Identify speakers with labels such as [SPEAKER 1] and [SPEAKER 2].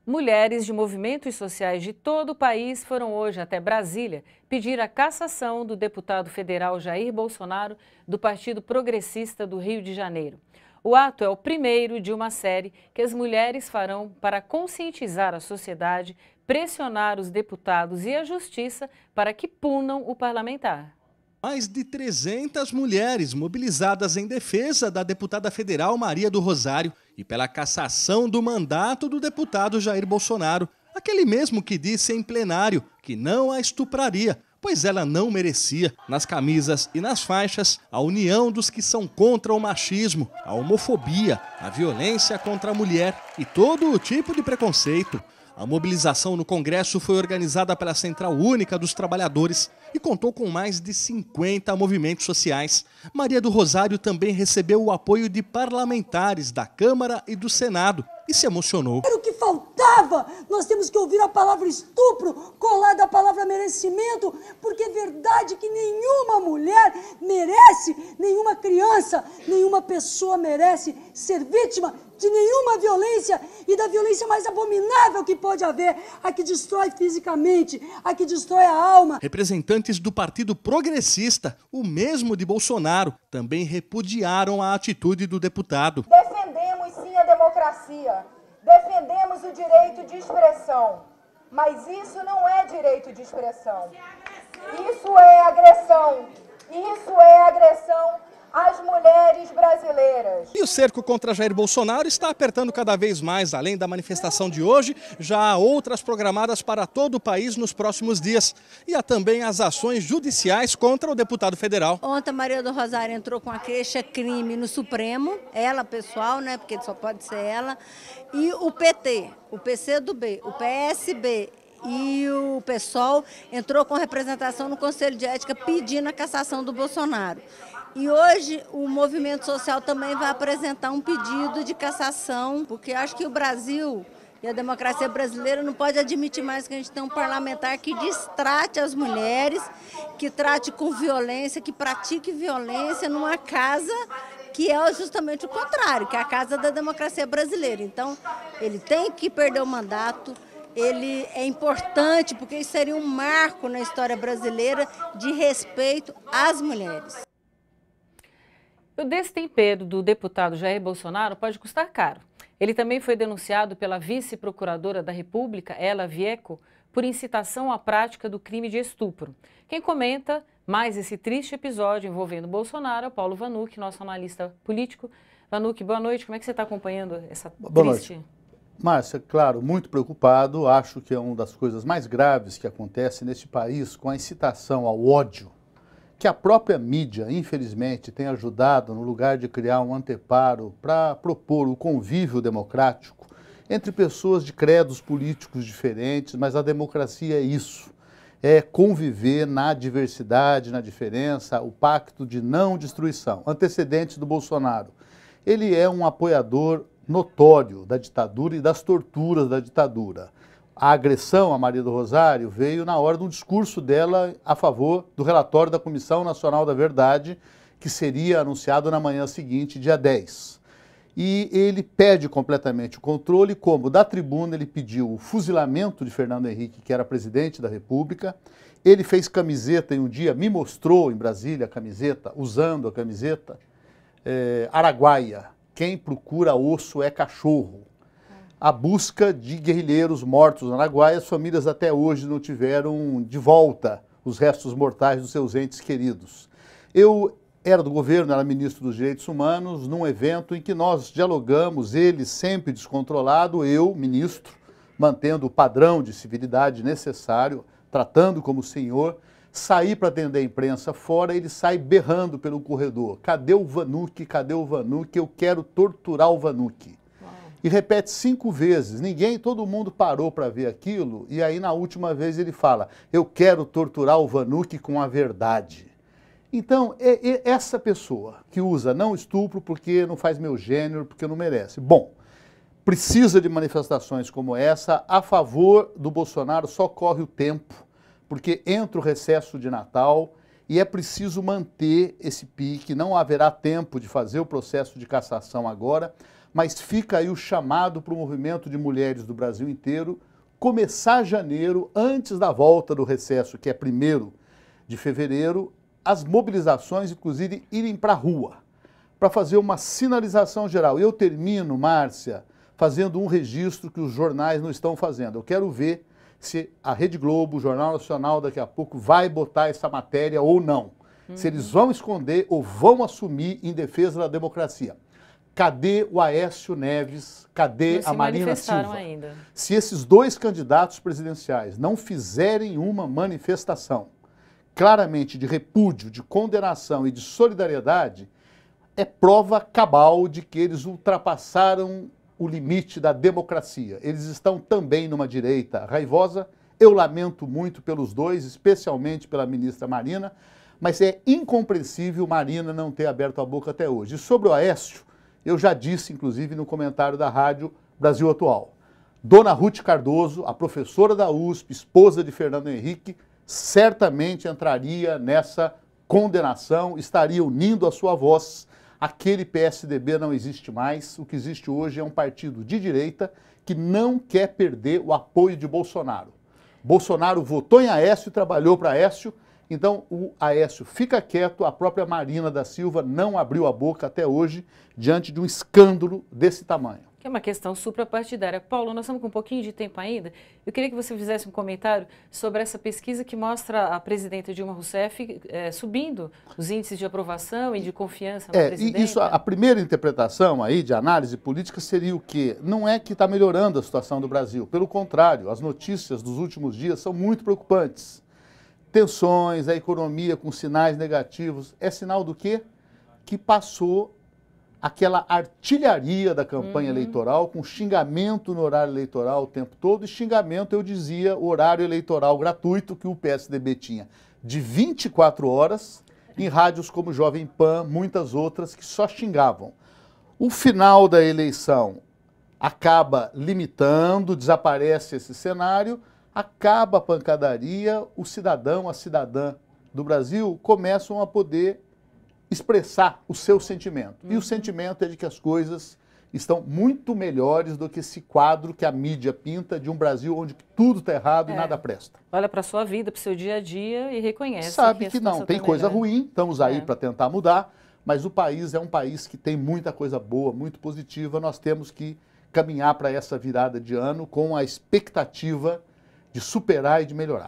[SPEAKER 1] Mulheres de movimentos sociais de todo o país foram hoje até Brasília pedir a cassação do deputado federal Jair Bolsonaro, do Partido Progressista do Rio de Janeiro. O ato é o primeiro de uma série que as mulheres farão para conscientizar a sociedade, pressionar os deputados e a justiça para que punam o parlamentar.
[SPEAKER 2] Mais de 300 mulheres mobilizadas em defesa da deputada federal Maria do Rosário e pela cassação do mandato do deputado Jair Bolsonaro, aquele mesmo que disse em plenário que não a estupraria, pois ela não merecia. Nas camisas e nas faixas, a união dos que são contra o machismo, a homofobia, a violência contra a mulher e todo o tipo de preconceito. A mobilização no Congresso foi organizada pela Central Única dos Trabalhadores e contou com mais de 50 movimentos sociais. Maria do Rosário também recebeu o apoio de parlamentares da Câmara e do Senado e se emocionou.
[SPEAKER 3] Era o que faltava! Nós temos que ouvir a palavra estupro colada à palavra merecimento, porque é verdade que nenhuma mulher merece, nenhuma criança, nenhuma pessoa merece ser vítima de nenhuma violência e da violência mais abominável que pode haver, a que destrói fisicamente, a que destrói a alma.
[SPEAKER 2] Representantes do Partido Progressista, o mesmo de Bolsonaro, também repudiaram a atitude do deputado.
[SPEAKER 4] Defendemos sim a democracia, defendemos o direito de expressão, mas isso não é direito de expressão. Isso é agressão, às mulheres brasileiras.
[SPEAKER 2] E o cerco contra Jair Bolsonaro está apertando cada vez mais. Além da manifestação de hoje, já há outras programadas para todo o país nos próximos dias. E há também as ações judiciais contra o deputado federal.
[SPEAKER 5] Ontem a Maria do Rosário entrou com a queixa-crime no Supremo, ela pessoal, né, porque só pode ser ela, e o PT, o PCdoB, o PSB e o PSOL entrou com representação no Conselho de Ética pedindo a cassação do Bolsonaro. E hoje o movimento social também vai apresentar um pedido de cassação, porque acho que o Brasil e a democracia brasileira não pode admitir mais que a gente tenha um parlamentar que destrate as mulheres, que trate com violência, que pratique violência numa casa que é justamente o contrário, que é a casa da democracia brasileira. Então, ele tem que perder o mandato. Ele é importante porque isso seria um marco na história brasileira de respeito às mulheres.
[SPEAKER 1] O destempero do deputado Jair Bolsonaro pode custar caro. Ele também foi denunciado pela vice-procuradora da República, Ela Vieco, por incitação à prática do crime de estupro. Quem comenta mais esse triste episódio envolvendo Bolsonaro é o Paulo Vanucchi, nosso analista político. Vanucchi, boa noite. Como é que você está acompanhando essa triste...
[SPEAKER 6] Márcia, claro, muito preocupado. Acho que é uma das coisas mais graves que acontece neste país com a incitação ao ódio, que a própria mídia, infelizmente, tem ajudado no lugar de criar um anteparo para propor o convívio democrático entre pessoas de credos políticos diferentes, mas a democracia é isso, é conviver na diversidade, na diferença, o pacto de não destruição. Antecedentes do Bolsonaro. Ele é um apoiador notório da ditadura e das torturas da ditadura. A agressão a Maria do Rosário veio na hora de um discurso dela a favor do relatório da Comissão Nacional da Verdade, que seria anunciado na manhã seguinte, dia 10. E ele perde completamente o controle, como da tribuna ele pediu o fuzilamento de Fernando Henrique, que era presidente da República. Ele fez camiseta em um dia, me mostrou em Brasília a camiseta, usando a camiseta, Araguaia. Quem procura osso é cachorro. A busca de guerrilheiros mortos no Araguaia, as famílias até hoje não tiveram de volta os restos mortais dos seus entes queridos. Eu era do governo, era ministro dos Direitos Humanos, num evento em que nós dialogamos, ele sempre descontrolado, eu, ministro, mantendo o padrão de civilidade necessário, tratando como senhor, saí para atender a imprensa fora, ele sai berrando pelo corredor. Cadê o Vanucchi? Cadê o Vanucchi? Eu quero torturar o Vanucchi. E repete 5 vezes. Todo mundo parou para ver aquilo, e aí na última vez ele fala, eu quero torturar o Vanucchi com a verdade. Então, é essa pessoa que usa não estupro porque não faz meu gênero, porque não merece. Bom, precisa de manifestações como essa. A favor do Bolsonaro só corre o tempo, porque entra o recesso de Natal e é preciso manter esse pique, não haverá tempo de fazer o processo de cassação agora, mas fica aí o chamado para o movimento de mulheres do Brasil inteiro começar janeiro, antes da volta do recesso, que é 1º de fevereiro, as mobilizações, inclusive, irem para a rua, para fazer uma sinalização geral. Eu termino, Márcia, fazendo um registro que os jornais não estão fazendo. Eu quero ver se a Rede Globo, o Jornal Nacional, daqui a pouco, vai botar essa matéria ou não. Se eles vão esconder ou vão assumir em defesa da democracia. Cadê o Aécio Neves? Cadê a Marina Silva?
[SPEAKER 1] Ainda.
[SPEAKER 6] Se esses 2 candidatos presidenciais não fizerem uma manifestação claramente de repúdio, de condenação e de solidariedade, é prova cabal de que eles ultrapassaram o limite da democracia. Eles estão também numa direita raivosa. Eu lamento muito pelos 2, especialmente pela ministra Marina, mas é incompreensível Marina não ter aberto a boca até hoje. E sobre o Aécio, eu já disse, inclusive, no comentário da Rádio Brasil Atual. Dona Ruth Cardoso, a professora da USP, esposa de Fernando Henrique, certamente entraria nessa condenação, estaria unindo a sua voz. Aquele PSDB não existe mais. O que existe hoje é um partido de direita que não quer perder o apoio de Bolsonaro. Bolsonaro votou em Aécio e trabalhou para Aécio. Então, o Aécio fica quieto, a própria Marina da Silva não abriu a boca até hoje diante de um escândalo desse tamanho.
[SPEAKER 1] Que é uma questão suprapartidária. Paulo, nós estamos com um pouquinho de tempo ainda. Eu queria que você fizesse um comentário sobre essa pesquisa que mostra a presidenta Dilma Rousseff subindo os índices de aprovação e de confiança na presidenta.
[SPEAKER 6] Isso, a primeira interpretação aí de análise política seria o quê? Não é que está melhorando a situação do Brasil. Pelo contrário, as notícias dos últimos dias são muito preocupantes. Tensões, a economia com sinais negativos. É sinal do quê? Que passou aquela artilharia da campanha eleitoral, com xingamento no horário eleitoral o tempo todo, e xingamento, eu dizia, o horário eleitoral gratuito que o PSDB tinha de 24 horas, em rádios como Jovem Pan, muitas outras que só xingavam. O final da eleição acaba limitando, desaparece esse cenário, acaba a pancadaria, o cidadão, a cidadã do Brasil começam a poder expressar o seu sentimento. E o sentimento é de que as coisas estão muito melhores do que esse quadro que a mídia pinta de um Brasil onde tudo está errado e nada presta.
[SPEAKER 1] Olha para a sua vida, para o seu dia a dia e reconhece.
[SPEAKER 6] Sabe que não, tem coisa ruim, estamos aí para tentar mudar, mas o país é um país que tem muita coisa boa, muito positiva. Nós temos que caminhar para essa virada de ano com a expectativa de superar e de melhorar.